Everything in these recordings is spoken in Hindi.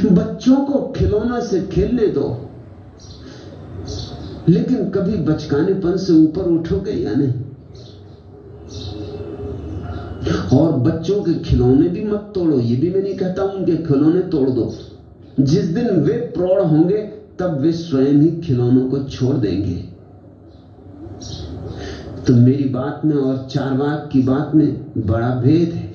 बच्चों को खिलौना से खेलने दो, लेकिन कभी बचकानेपन से ऊपर उठोगे या नहीं? और बच्चों के खिलौने भी मत तोड़ो, ये भी मैं नहीं कहता हूं उनके खिलौने तोड़ दो। जिस दिन वे प्रौढ़ होंगे तब वे स्वयं ही खिलौनों को छोड़ देंगे। तो मेरी बात में और चारवाक की बात में बड़ा भेद है।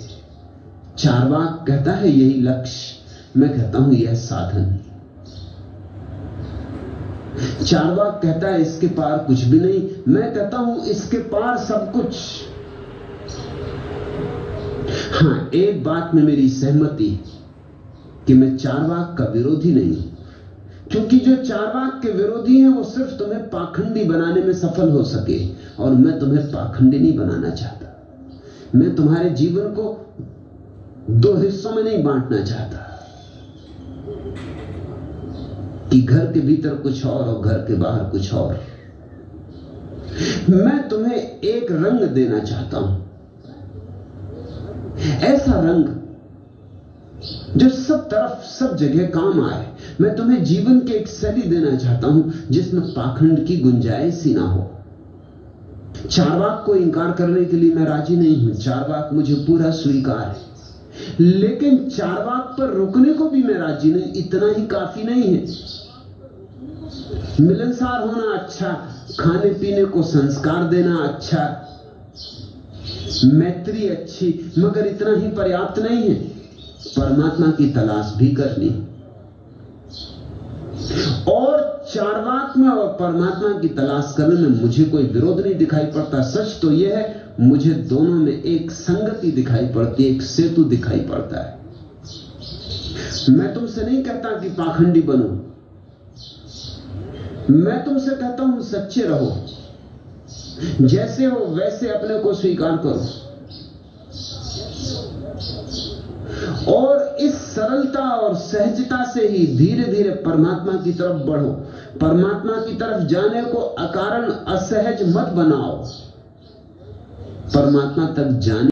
चारवाक कहता है यही लक्ष्य, मैं कहता हूं यह साधन। चारवाक कहता है इसके पार कुछ भी नहीं, मैं कहता हूं इसके पार सब कुछ। हां, एक बात में मेरी सहमति कि मैं चारवाक का विरोधी नहीं, क्योंकि जो चारवाक के विरोधी हैं वो सिर्फ तुम्हें पाखंडी बनाने में सफल हो सके, और मैं तुम्हें पाखंडी नहीं बनाना चाहता। मैं तुम्हारे जीवन को दो हिस्सों में नहीं बांटना चाहता कि घर के भीतर कुछ और घर के बाहर कुछ और। मैं तुम्हें एक रंग देना चाहता हूं, ऐसा रंग जो सब तरफ सब जगह काम आए। मैं तुम्हें जीवन की एक शैली देना चाहता हूं जिसमें पाखंड की गुंजाइश ही ना हो। चारवाक को इंकार करने के लिए मैं राजी नहीं हूं, चारवाक मुझे पूरा स्वीकार है, लेकिन चारवाक पर रुकने को भी मैं राजी नहीं। इतना ही काफी नहीं है। मिलनसार होना अच्छा, खाने पीने को संस्कार देना अच्छा, मैत्री अच्छी, मगर इतना ही पर्याप्त नहीं है। परमात्मा की तलाश भी करनी। और चारवाक में और परमात्मा की तलाश करने में मुझे कोई विरोध नहीं दिखाई पड़ता। सच तो यह है, मुझे दोनों में एक संगति दिखाई पड़ती है, एक सेतु दिखाई पड़ता है। मैं तुमसे नहीं कहता कि पाखंडी बनो, मैं तुमसे कहता हूं सच्चे रहो, जैसे हो वैसे अपने को स्वीकार करो, और इस सरलता और सहजता से ही धीरे धीरे परमात्मा की तरफ बढ़ो। परमात्मा की तरफ जाने को अकारण असहज मत बनाओ। परमात्मा तक जाने